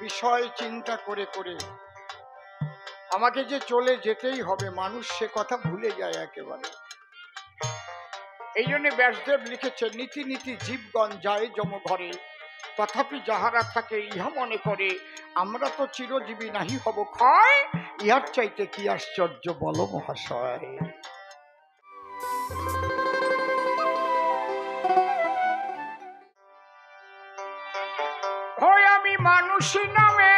বিষয় চিন্তা করে করে আমাকে যে চলে যেতেই হবে, মানুষ সে কথা ভুলে যায় একেবারে। এই জন্য ব্যাসদেব লিখেছেন, নীতি নীতি জীবগণ যায় যম ঘরে, তথাপি যাহারা থাকে ইহা মনে করে, আমরা তো চিরজীবী নাহি হব ক্ষয়, ইহার চাইতে কি আশ্চর্য বলো মহাশয়। হয় আমি মানুষ নামে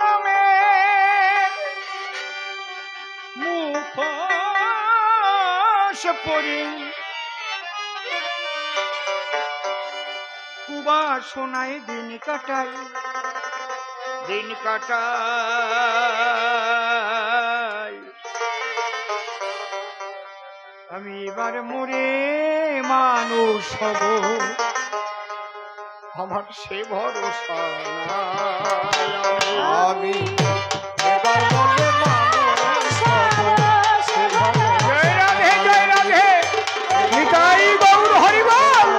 নামে মুখোশ পরি, কুবাসনায় দিন কাটাই, দিন কাটাই। আমি এবার মরে মানুষ হব, আমার সে ভরসা নাই। আমি এবার মরে মানুষ হব, সে ভরসা। জয় রাধে জয় রাধে, নিতাই গৌর হরি বল।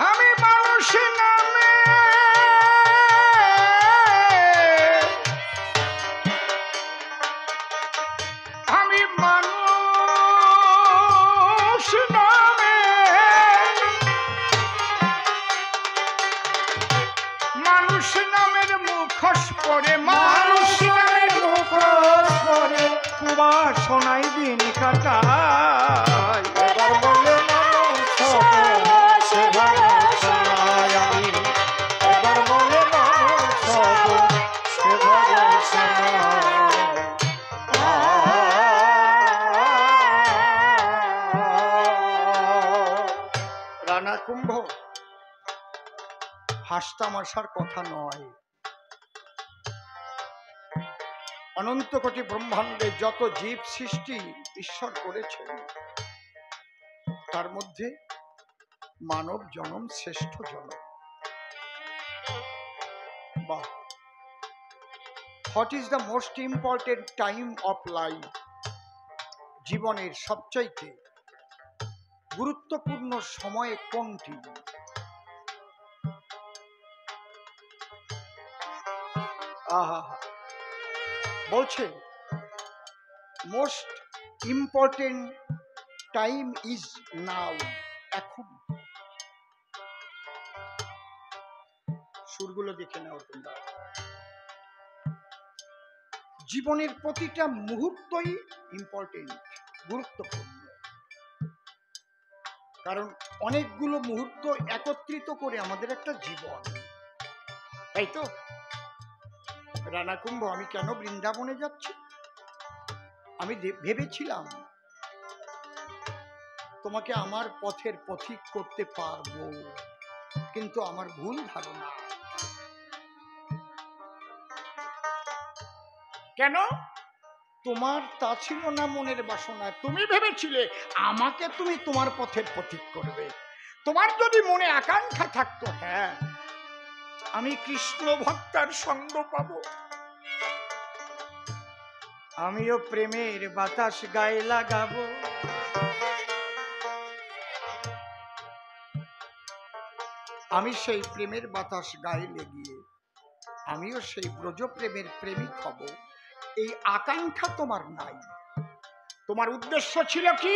আমি মানুষ নামে শোনাই দিন কাটাই, এবার বলে মানুষ হব, সে ভরসা নাই। আমি এবার বলে মানুষ হব, সে ভরসা নাই। রানা কুম্ভ হাসতামাশার কথা নয়। অনন্ত কোটি ব্রহ্মাণ্ডে যত জীব সৃষ্টি ঈশ্বর করেছেন, তার মধ্যে মানব জনম শ্রেষ্ঠ জনম। বাহ! What is the most important time of life? জীবনের সবচাইতে গুরুত্বপূর্ণ সময় কোনটি? আহা, বলছে most important time is now, এখন। সুরগুলো দেখে নাও তোমরা। জীবনের প্রতিটা মুহূর্তই ইম্পর্টেন্ট, গুরুত্বপূর্ণ। কারণ অনেকগুলো মুহূর্ত একত্রিত করে আমাদের একটা জীবন, তাই তো? রানা কুম্ভ, আমি কেন বৃন্দাবনে যাচ্ছি? আমি ভেবেছিলাম তোমাকে আমার পথের পথিক করতে পারবো, কিন্তু আমার ভুল ধারণা। কেন? তোমার তা ছিল না মনের বাসনা। তুমি ভেবেছিলে আমাকে তুমি তোমার পথের পথিক করবে। তোমার যদি মনে আকাঙ্ক্ষা থাকতো, হ্যাঁ আমি কৃষ্ণ ভক্তার সঙ্গ পাবো, আমিও প্রেমের বাতাস গায়ে লাগাবো, আমি সেই প্রেমের বাতাস গায়ে লেগিয়ে আমিও সেই ব্রজ প্রেমের প্রেমিক হব, এই আকাঙ্ক্ষা তোমার নাই। তোমার উদ্দেশ্য ছিল কি?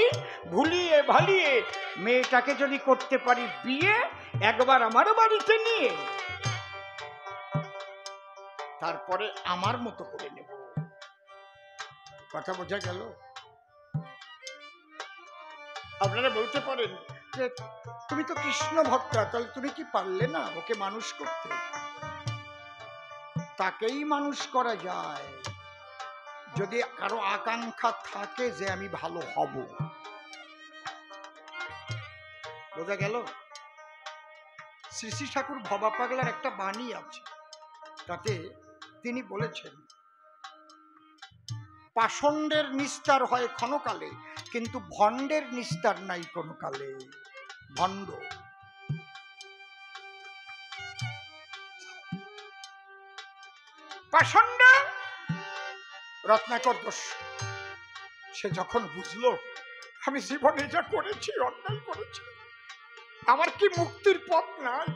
ভুলিয়ে ভালিয়ে মেয়েটাকে যদি করতে পারি বিয়ে, একবার আমার বাড়িতে নিয়ে তারপরে আমার মতো করে নেব। কথা বোঝা গেল? আপনারা বলতে পারেন যে তুমি তো কৃষ্ণ ভক্তা, তাহলে তুমি কি পারলে না ওকে মানুষ করতে? তাকেই মানুষ করা যায় যদি কারো আকাঙ্ক্ষা থাকে যে আমি ভালো হব। বোঝা গেল? শ্রী শ্রী ঠাকুর ভবা পাগলার একটা বাণী আছে, তাতে তিনি বলেছেন, পাষণ্ডের নিস্তার হয় ক্ষণকালে, কিন্তু ভণ্ডের নিস্তার নাই কোনো কালে। ভণ্ড পাষণ্ড রত্নাকর দোষ। সে যখন বুঝলো আমি জীবনে যা করেছি অন্যায় করেছি, আমার কি মুক্তির পথ নাই,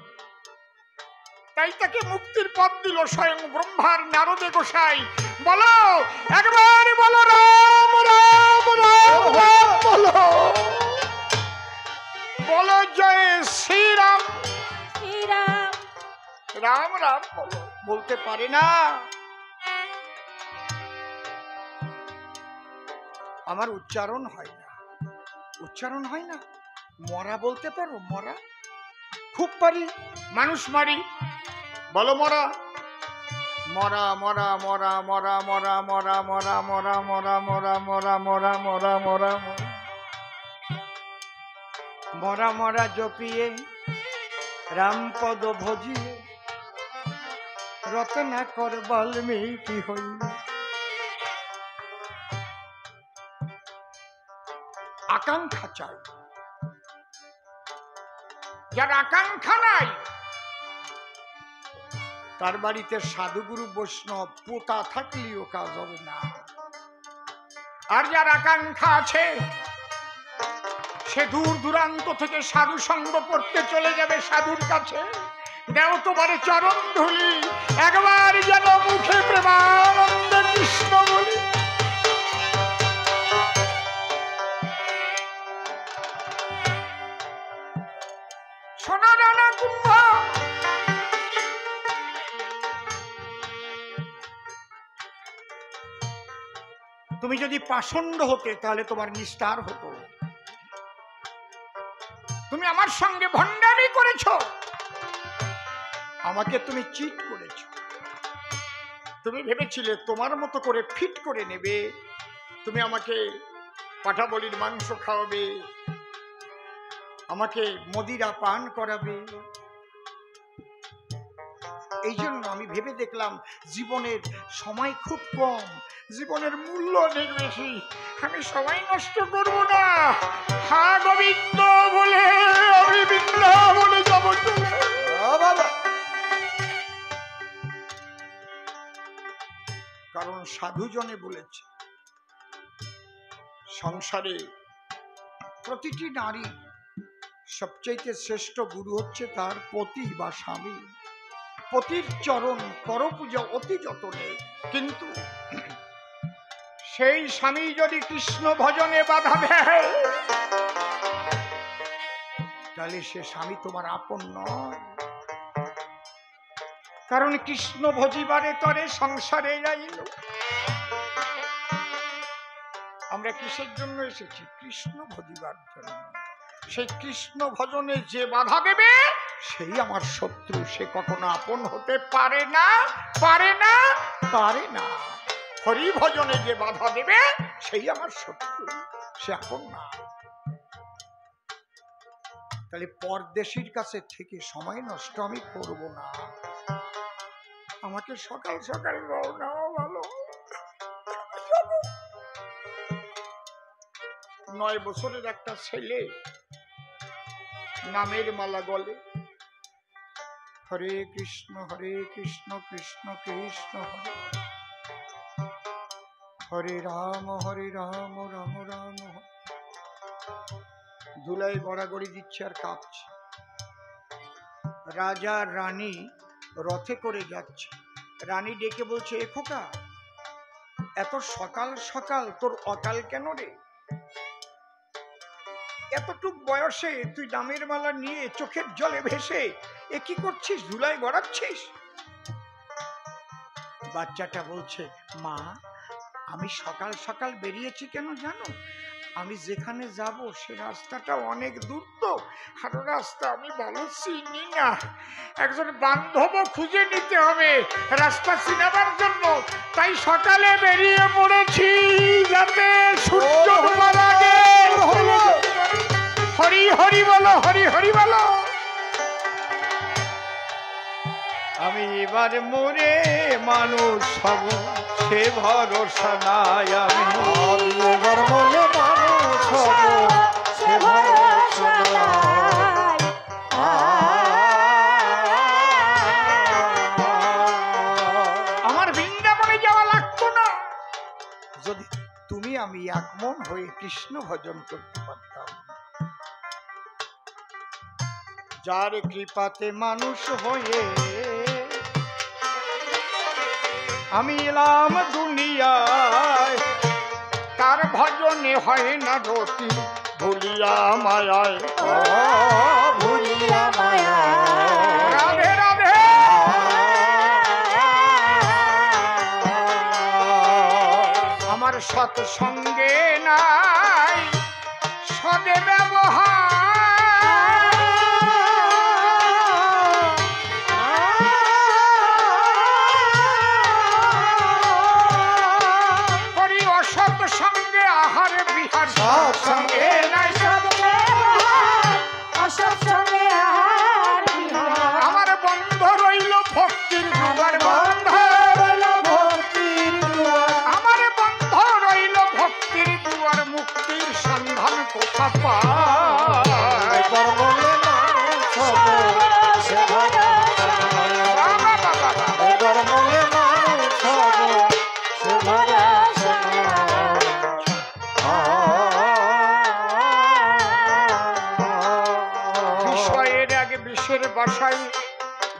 তাই তাকে মুক্তির পথ দিল স্বয়ং ব্রহ্মার নারদে গোসাই। বলো একবার, বলো রাম রাম রাম রাম, বলো বলো জয় শ্রীরাম শ্রীরাম। রাম রাম বলো, বলতে পারে না। আমার উচ্চারণ হয় না, উচ্চারণ হয় না। মরা বলতে পারো? মরা খুব পারি, মানুষ মারি। বলো মরা, মরা মরা মরা মরা মরা মরা মরা মরা মরা মরা মরা মরা মরা মরা মরা মরা জপিয়ে রামপদ ভজিয়ে রত্নাকর বাল্মীকি হই। আকাঙ্ক্ষা চাই, যার আকাঙ্ক্ষা নাই তার বাড়িতে সাধুগুরু বৈষ্ণব পোতা থাকলেও কাজ হবে না। আর যার আকাঙ্ক্ষা আছে সে দূর দূরান্ত থেকে সাধু সঙ্গ করতে চলে যাবে সাধুর কাছে। দেও তোমারে চরণ ধুলি, একবার যেন মুখে প্রেমানন্দ কৃষ্ণ বলি। শোনো রানা কুম্ভ, তুমি যদি পাষণ্ড হতে তাহলে তোমার নিস্তার হতো। তুমি আমার সঙ্গে ভণ্ডামি করেছো, আমাকে তুমি চিট করেছো। তুমি ভেবেছিলে তোমার মতো করে ফিট করে নেবে, তুমি আমাকে পাঠা বলির মাংস খাওয়াবে, আমাকে মদিরা পান করাবে। এই জন্য আমি ভেবে দেখলাম জীবনের সময় খুব কম, জীবনের মূল্য অনেক বেশি, আমি সময় নষ্ট করব না। হা গোবিন্দ বলে আমি বৃন্দাবনে যাব। কারণ সাধুজনে বলেছে সংসারে প্রতিটি নারী সবচাইতে শ্রেষ্ঠ গুরু হচ্ছে তার পতি বা স্বামী। পতির চরণ কর পূজা অতি যতনে, কিন্তু সেই স্বামী যদি কৃষ্ণ ভজনে বাধা দেয় তাহলে সে স্বামী তোমার আপন নয়। কারণ কৃষ্ণ ভজিবারে তরে সংসারে যাইল। আমরা কিসের জন্য এসেছি? কৃষ্ণ ভজিবার জন্য। সেই কৃষ্ণ ভজনে যে বাধা দেবে সেই আমার শত্রু, সে কখনো আপন হতে পারে না, পারে না, পারে না। হরি ভজনে যে বাধা দেবে সেই আমার শত্রু, সে আপন না। তাহলে পরদেশীর কাছে থেকে সময় নষ্ট আমি করব না। আমাকে সকাল সকাল রওনা ভালো। 9 বছরের একটা ছেলে নামের মালা গলে, হরে কৃষ্ণ কৃষ্ণ কৃষ্ণ হরে হরে রাম রাম রাম। ধুলাই গড়াগড়ি দিচ্ছে আর কাঁপছে। রাজা রানী রথে করে যাচ্ছে, রানী ডেকে বলছে, এ খোকা, এত সকাল সকাল তোর অকাল কেন রে? এতটুক বয়সে তুই নামের মালা নিয়ে চোখের জলে ভেসে এ কি করছিস? ধুলাই গড়াচ্ছিস? বাচ্চাটা বলছে, মা, আমি সকাল সকাল বেরিয়েছি কেন জানো? আমি যেখানে যাব সে রাস্তাটা অনেক দূর, তো আরো রাস্তা আমি ভালো চিনি না। একজন বান্ধব খুঁজে নিতে হবে রাস্তা চিনাবার জন্য, তাই সকালে বেরিয়ে পড়েছি যাতে সূর্য ডোবার আগে। হরি হরি বলো, হরি হরি বলো। আমি এবার মরে মানুষ হব সে ভরসা নাই, আমি এবার মরে মানুষ হব সে ভরসা নাই। আমার একমন হয়ে কৃষ্ণ ভজন করতে পারতাম। যার কৃপাতে মানুষ হয়ে আমি এলাম দুনিয়ায়, তার ভজনে হয় না রতি ভুলিয়া মায়ায়, ভুলিয়া মায়া। রাধে রাধে। আমার সৎসঙ্গে নাই সদে ব্যবহার, করি অসৎ সঙ্গে আহার বিহার, সৎসঙ্গে নাই অসৎসঙ্গে আহার বিহার। আমার বন্ধ রইল ভক্তির দুয়ার, বন্ধ রইল ভক্তির দুয়ার, আমার বন্ধ রইল ভক্তির দুয়ার, মুক্তির সন্ধান কোথা পায়? বিষয়ের এক বিষের বাসায়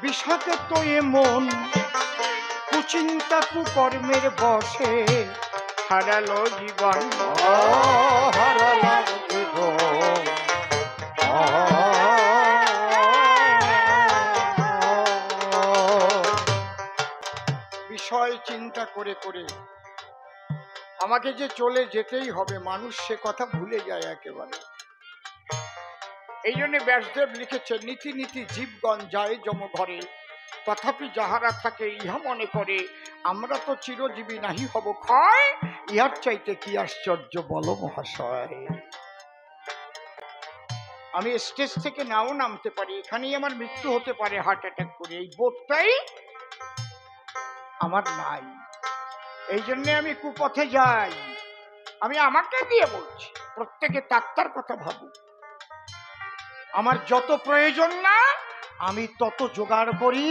বিষাকে তো এমন, কুচিন্তা কুকর্মের বসে হারালো জীবন, হারালো জীবন। বিষয় চিন্তা করে করে আমাকে যে চলে যেতেই হবে, মানুষ সে কথা ভুলে যায় একেবারে। এই জন্য ব্যাসদেব লিখেছেন, নীতি নীতি জীবগণ যায় যম ঘরে, তথাপি যাহারা থাকে ইহা মনে করে আমরা তো চিরজীবী নাহি হব ক্ষয়, ইহার চাইতে কি আশ্চর্য বলো মহাশয়। আমি স্টেজ থেকে নাও নামতে পারি, এখানেই আমার মৃত্যু হতে পারে হার্ট অ্যাটাক করে, এই বোধটাই আমার নাই। এই জন্য আমি কুপথে যাই। আমি আমাকে দিয়ে বলছি, প্রত্যেকে তার কথা ভাবুক। আমার যত প্রয়োজন না আমি তত জোগাড় করি,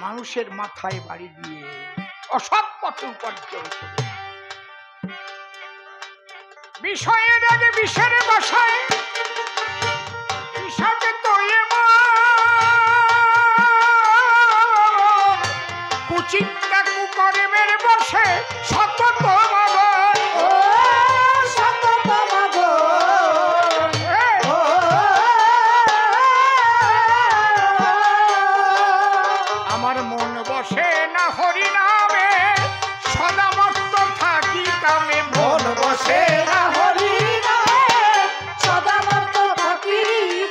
মানুষের মাথায় বাড়ি দিয়ে অসৎ পথে উপার্জন করি। বিষয়ের আগে বিষের বাসায় বিষাকে তো কুচিন্তা কুকর্মের বসে সতত মগন, সতত মগন। আমার মন বসে না হরি নামে, সদা মত্ত থাকি কামে, মন বসে না হরি নামে, সদা মত্ত থাকি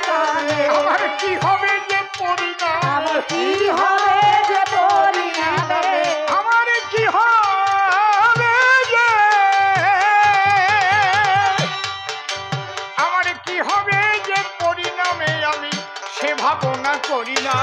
কামে। আমার কি হবে যে পরিণাম, আমার কি হবে যে পরিণামে, আমার কি হবে যে, আমার কি হবে যে পরিণামে আমি সে ভাবনা করি না।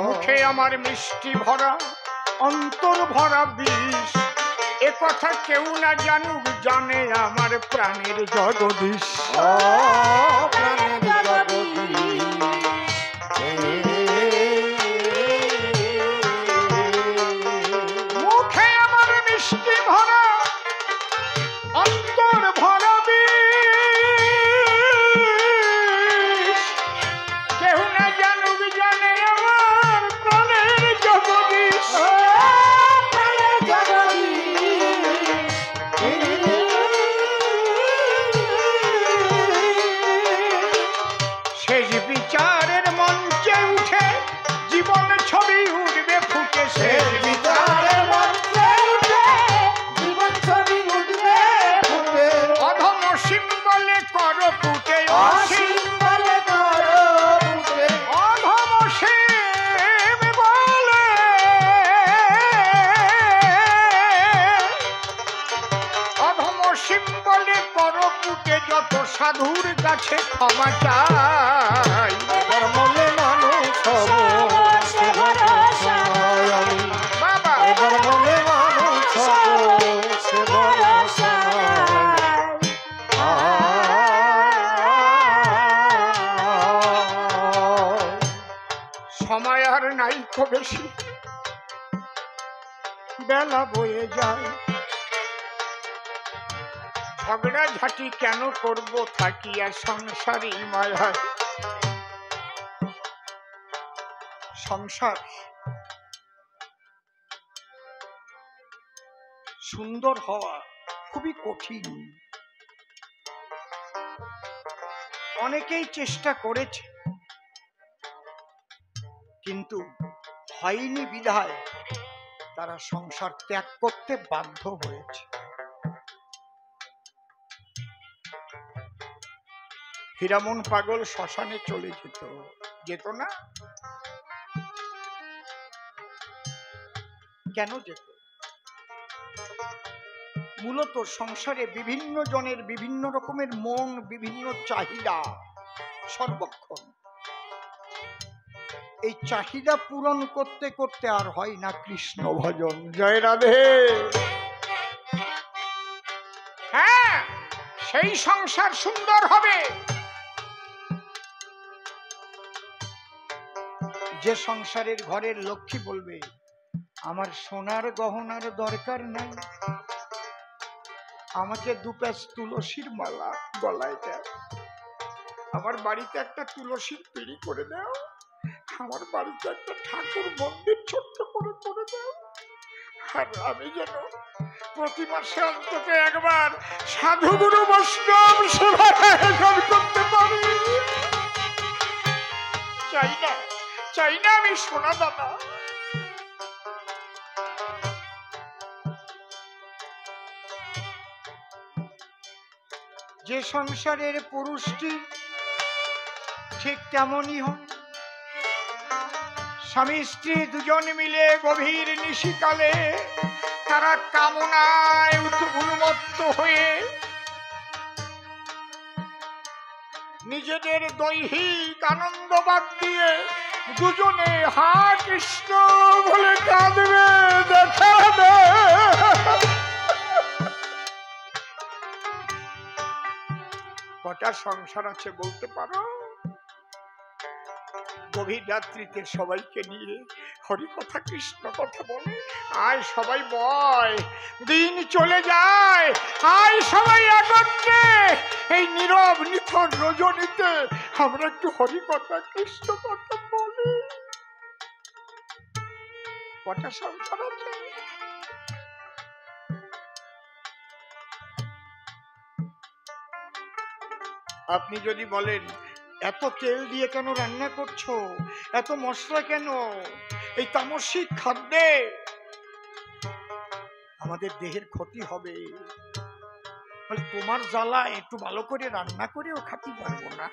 মুখে আমার মিষ্টি ভরা অন্তর ভরা বিষ, এ কথা কেউ না জানুক, জানে আমার প্রাণের জগদীশ, প্রাণের জগদীশ। মুখে আমার মিষ্টি ভরা অন্তর ভরা বিষ, কেউ না জানুক, জানে আমার প্রাণের জগদীশ, প্রাণের জগদীশ। শেষ বিচারের মঞ্চে উঠে জীবন ছবি উঠবে ফুটে, শেষ বিচারের মঞ্চে উঠে জীবন ছবি উঠবে ফুটে। অধম সিম্বলে কর ফুটে, অসীম বলে করো ফুটে। অধম সিম বলে অধম সিম্বলে কর ফুটে, যত সাধুর কাছে ক্ষমা চাই। এবার মনে মানুষ হব সে ভরসা। বাবা এবার মনে মানুষ হব সে ভরসা। দুঃখ বেশি, বেলা বয়ে যায়। ঝগড়া ঝাঁটি কেন করব থাকিয়া সংসারী মায়ায়। সংসার সুন্দর হওয়া খুবই কঠিন। অনেকেই চেষ্টা করেছে, কিন্তু হয়নি বিধায় তারা সংসার ত্যাগ করতে বাধ্য হয়েছে। হীরামন পাগল শ্মশানে চলে যেত না? কেন যেত? মূলত সংসারে বিভিন্ন জনের বিভিন্ন রকমের মন, বিভিন্ন চাহিদা সর্বক্ষণ। এই চাহিদা পূরণ করতে করতে আর হয় না কৃষ্ণ ভজন। জয় রাধে। হ্যাঁ, সেই সংসার সুন্দর হবে যে সংসারের ঘরের লক্ষ্মী বলবে, আমার সোনার গহনার দরকার নাই, আমাকে দুপাশ তুলসীর মালা গলায় দেয়, আমার বাড়িতে একটা তুলসীর পিঁড়ি করে দাও, আমার বাড়িতে একটা ঠাকুর মন্দির ছোট্ট করে দাও, আর আমি যেন প্রতি মাসে অন্তত একবার সাধুগুরু বৈষ্ণব সেবার আয়োজন করতে পারি। চাই না আমি সোনা দানা। যে সংসারের পুরুষটি ঠিক তেমনই হয়। স্বামী স্ত্রী দুজন মিলে গভীর নিশিকালে তারা কামনায় উন্মত্ত হয়ে নিজেদের দৈহিক আনন্দ বাদ দিয়ে দুজনে হা কৃষ্ণ বলে কাঁদবে। দেখা দে। কটা সংসার আছে বলতে পারো? গভীর রাত্রিতে সবাইকে নিয়ে হরি কথা কৃষ্ণ কথা বলে, আয় সবাই বয়, দিন চলে যায়, আয় সবাই একত্রে এই নীরব নিথর রজনীতে আমরা একটু হরি কথা কৃষ্ণ কথা বলি। কটা সংসার আছে? আপনি যদি বলেন, এত তেল দিয়ে কেন রান্না করছো, এত মশলা কেন, এই তামসিক খাদ্যে আমাদের দেহের ক্ষতি হবে, তোমার জ্বালা একটু ভালো করে রান্না করেও খাতে পারবো না।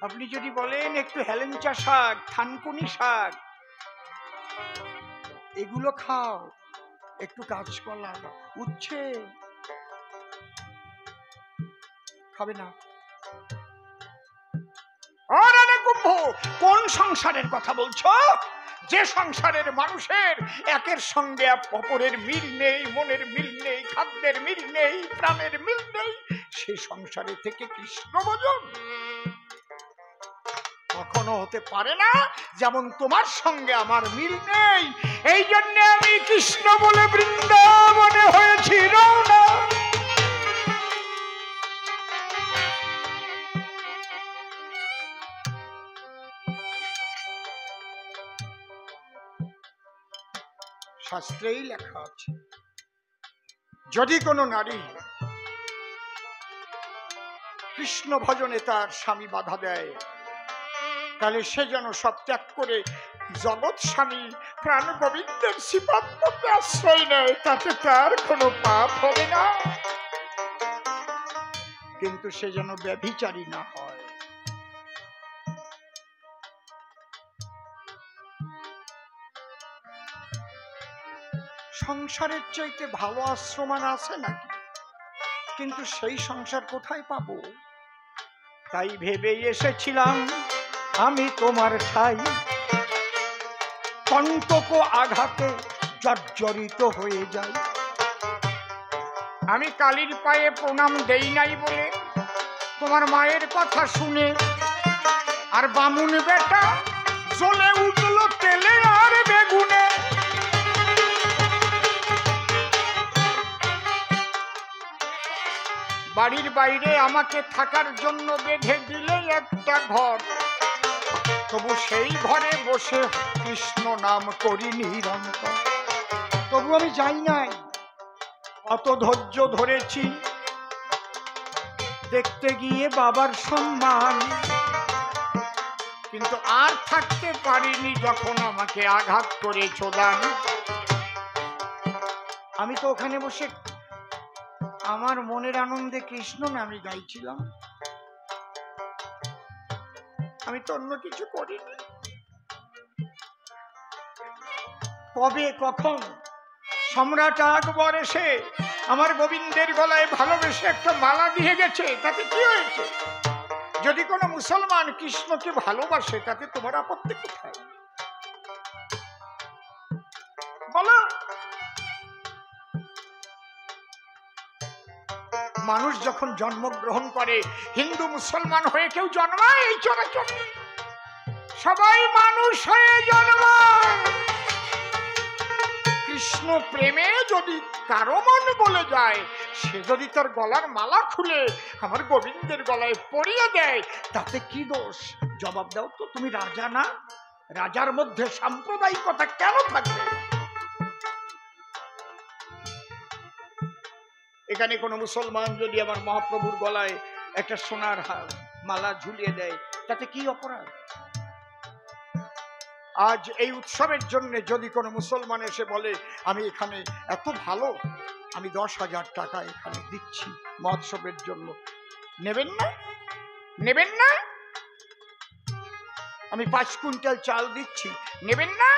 আপনি যদি বলেন একটু হেলেঞ্চা শাক, থানকুনি শাক এগুলো খাও, একটু কাঁচকলা, উচ্ছে খাবে না। কোন সংসারের কথা বলছো? যে সংসারের মানুষের একের সঙ্গে অপরের মিল নেই, মনের মিল নেই, খাদ্যের মিল নেই, প্রাণের মিল নেই, সে সংসারে থেকে কৃষ্ণ ভজন কখনো হতে পারে না। যেমন তোমার সঙ্গে আমার মিল নেই, এই জন্য আমি কৃষ্ণ বলে বৃন্দাবনে হয়েছি রওনা। শাস্ত্রেই লেখা আছে, যদি কোনো নারী কৃষ্ণ ভজনে তার স্বামী বাধা দেয়, তাহলে সে যেন সব ত্যাগ করে জগৎ স্বামী প্রাণ গোবিন্দের শ্রীপাদ পদ্মে আশ্রয় নেয়, তাতে তার কোনো পাপ হবে না, কিন্তু সে যেন ব্যভিচারী না হয়। সংসারের চাইতে ভালো আশ্রম আছে নাকি? কিন্তু সেই সংসার কোথায় পাবো? তাই ভেবে এসেছিলাম আমি তোমার ঠাই, কণ্টক আঘাতে জর্জরিত হয়ে যাই। আমি কালীর পায়ে প্রণাম দেই নাই বলে তোমার মায়ের কথা শুনে আর বামুন বেটা জ্বলে উঠলো তেলে আর বেগুনে। বাড়ির বাইরে আমাকে থাকার জন্য বেঁধে দিলে একটা ঘর, তবু সেই ঘরে বসে কৃষ্ণ নাম করি নিরন্তর। তবু আমি যাই নাই, অত ধৈর্য ধরেছি দেখতে গিয়ে বাবার সম্মান, কিন্তু আর থাকতে পারিনি যখন আমাকে আঘাত করে চোদান। আমি তো ওখানে বসে আমার মনের আনন্দে কৃষ্ণ নামে গাইছিলাম, আমি তো অন্য কিছু করিনি। কবে কখন সম্রাট আকবর এসে আমার গোবিন্দের গলায় ভালোবেসে একটা মালা দিয়ে গেছে, তাতে কি হয়েছে? যদি কোনো মুসলমান কৃষ্ণকে ভালোবাসে তাতে তোমার আপত্তি কোথায় বলো? মানুষ যখন জন্মগ্রহণ করে, হিন্দু মুসলমান হয়ে কেউ জন্মায় এই চরাচর? সবাই মানুষ হয়ে জন্মায়। কৃষ্ণ প্রেমে যদি কারো মন বলে যায়, সে যদি তার গলার মালা খুলে আমার গোবিন্দের গলায় পরিয়ে দেয়, তাতে কি দোষ? জবাব দাও তো, তুমি রাজা না? রাজার মধ্যে সাম্প্রদায়িকতা কেন থাকবে? এখানে কোনো মুসলমান যদি আমার মহাপ্রভুর গলায় একটা সোনার মালা ঝুলিয়ে দেয়, তাতে কি অপরাধ? আজ এই উৎসবের জন্য যদি কোনো মুসলমান এসে বলে আমি এখানে এত ভালো, আমি 10,000 টাকা এখানে দিচ্ছি মহোৎসবের জন্য, নেবেন না? নেবেন না? আমি 5 কুইন্টাল চাল দিচ্ছি, নেবেন না?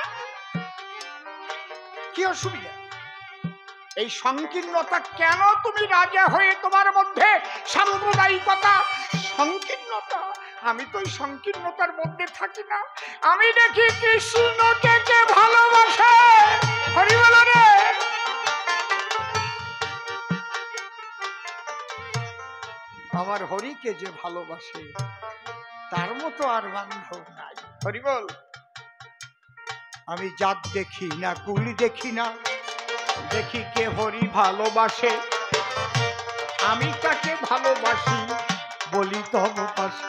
কি অসুবিধা? এই সংকীর্ণতা কেন? তুমি রাজা হয়ে তোমার মধ্যে সাম্প্রদায়িকতা, সংকীর্ণতা। আমি তো এই সংকীর্ণতার মধ্যে থাকি না। আমি দেখি কৃষ্ণকে কে ভালোবাসে, হরি বল রে। আমার হরিকে যে ভালোবাসে তার মতো আর বান্ধব নাই, হরি বল। আমি জাত দেখি না, কুলি দেখি না, দেখি কে হরি ভালোবাসে, আমি তাকে ভালোবাসি, বলি তব পাশে।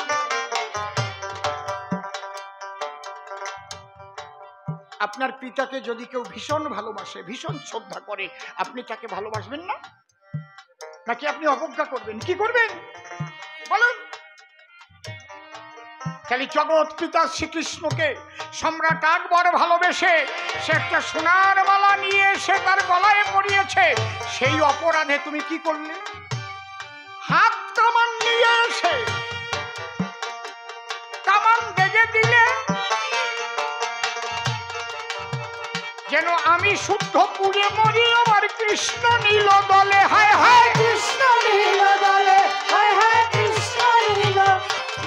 আপনার পিতাকে যদি কেউ ভীষণ ভালোবাসে, ভীষণ শ্রদ্ধা করে, আপনি তাকে ভালোবাসবেন না? নাকি আপনি অবজ্ঞা করবেন? কি করবেন বলুন? খালি জগৎ পিতা শ্রীকৃষ্ণকে সম্রাট আকবর ভালোবেসে সে একটা সোনার মালা নিয়ে এসে তার গলায় পরিয়েছে, সেই অপরাধে তুমি কি করলে? হাত কামান নিয়ে এসে কামান বেজে দিলে, যেন আমি শুদ্ধ পুড়ে মরি, আমার কৃষ্ণ নীল দলে। হায় হায় কৃষ্ণ নীল দলে, হায় হায় কৃষ্ণ নীল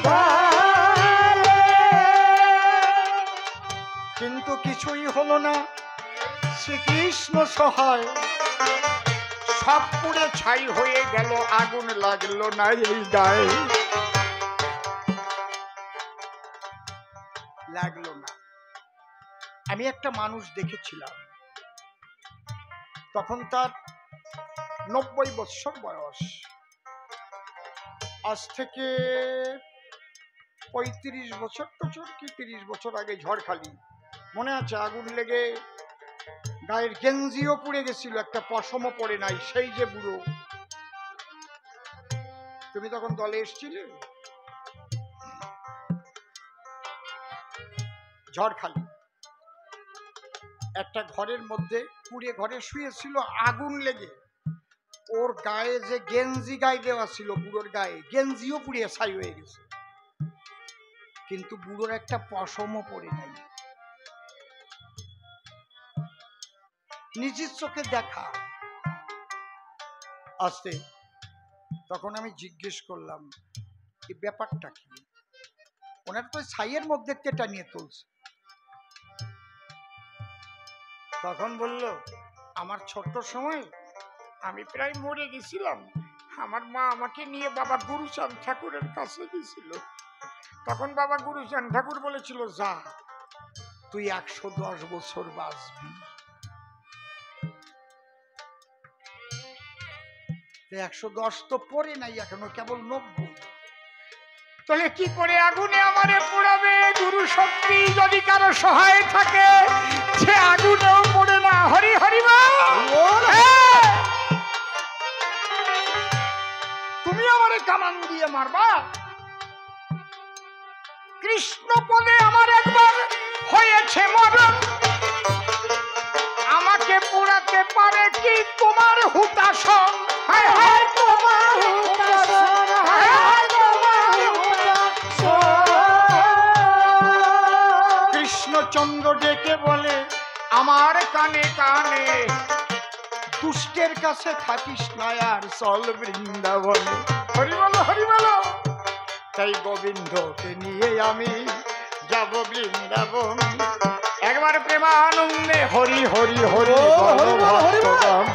দলে। কিন্তু কিছুই হলো না, শ্রীকৃষ্ণ সহায়, সব পুড়ে ছাই হয়ে গেল, আগুন লাগলো না এই গায়ে, লাগলো না। আমি একটা মানুষ দেখেছিলাম, তখন তার 90 বছর বয়স। আজ থেকে 35 বছর কি 30 বছর আগে ঝড়খালি, মনে আছে? আগুন লেগে গায়ের গেঞ্জিও পুড়ে গেছিল, একটা পশমও পড়ে নাই, সেই যে বুড়ো। তুমি তখন দলে এসেছিলে? ঝড়খালি একটা ঘরের মধ্যে পুড়ে ঘরে শুয়েছিল, আগুন লেগে ওর গায়ে যে গেঞ্জি গায়ে দেওয়া ছিল, বুড়োর গায়ে গেঞ্জিও পুড়িয়ে ছাই হয়ে গেছে, কিন্তু বুড়োর একটা পশমও পড়ে নাই। নিজের চোখে দেখা। আসতে তখন আমি জিজ্ঞেস করলাম এই ব্যাপারটা কি? ওনার তো ছাইয়ের মধ্যে কেটা নিয়ে তুলছে। তখন বলল আমার ছোট্ট সময় আমি প্রায় মরে গেছিলাম, আমার মা আমাকে নিয়ে বাবা গুরুচাঁদ ঠাকুরের কাছে গেছিল। তখন বাবা গুরুচাঁদ ঠাকুর বলেছিল যা তুই 110 বছর বাঁচবি। 110 তো পরে নাই এখনো, কেবল 90। তাহলে কি করে আগুনে আমারে পোড়াবে? গুরু শক্তি যদি কারো সহায় থাকে সে আগুনেও পড়ে না। হরি হরি বল। তুমি আমারে কামান দিয়ে মারবা? কৃষ্ণ পদে আমার একবার হয়েছে মরণ, আমাকে পোড়াতে পারে কি তোমার হুতাশন? হায় হায় তোমার হুতাশন, হায় হায় তোমার হুতাশন। কৃষ্ণচন্দ্র ডেকে বলে আমার কানে কানে, দুষ্টের কাছে থাকিস না আর চল বৃন্দাবনে। হরি বলো হরি বলো। তাই গোবিন্দকে নিয়ে আমি যাব বৃন্দাবন। একবার প্রেমানন্দে হরি হরি হরি ভক্তগণ।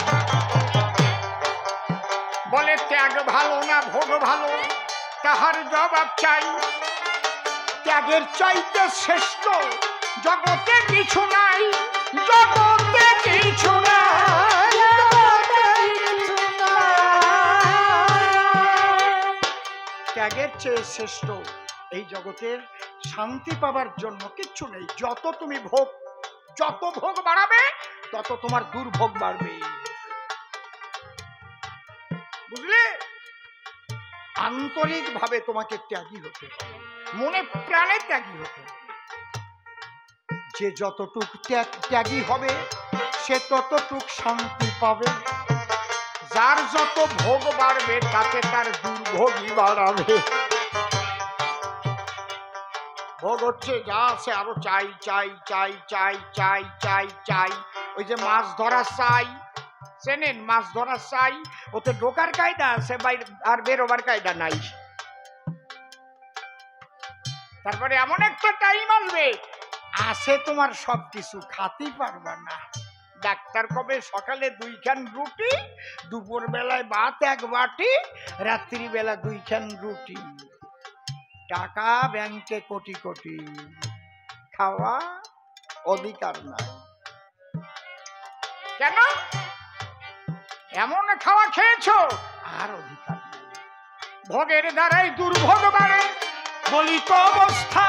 বলে ত্যাগ ভালো না ভোগ ভালো, তাহার জবাব চাই। ত্যাগের চাইতে শ্রেষ্ঠ জগতে কিছু নাই, জগতে কিছু নাই। ত্যাগের চেয়ে শ্রেষ্ঠ এই জগতের শান্তি পাবার জন্য কিচ্ছু নেই। যত ভোগ বাড়াবে তত তোমার দুর্ভোগ বাড়বে। বুঝলে? আন্তরিক ভাবে তোমাকে ত্যাগী হতে হবে, মনে প্রাণে ত্যাগী হতে হবে। যে যতটুক ত্যাগী হবে সে ততটুক শান্তি পাবে। যার যত ভোগ বাড়বে তাতে তার দুর্ভোগই বাড়াবে। ভোগ হচ্ছে যা আছে আরো চাই চাই চাই চাই চাই চাই চাই। ওই যে মাছ ধরা চাই, চেনেন? মাছ ধরা চাই, ওতে ঢোকার কায়দা আছে আর বেরোবার কায়দা নাই। তারপরে এমন একটা টাইম আসবে আছে তোমার সবকিছু, খাতেই পারবা না। ডাক্তার কবে সকালে 2 খান রুটি, দুপুর বেলায় ভাত 1 বাটি, রাত্রি বেলা 2 খান রুটি। টাকা ব্যাংকে কোটি কোটি, খাওয়া অধিকার নাই। কেন? এমন খাওয়া খেয়েছো আর অধিকার নাই। ভোগের দ্বারাই দুর্ভোগ বাড়ে, বলিত অবস্থা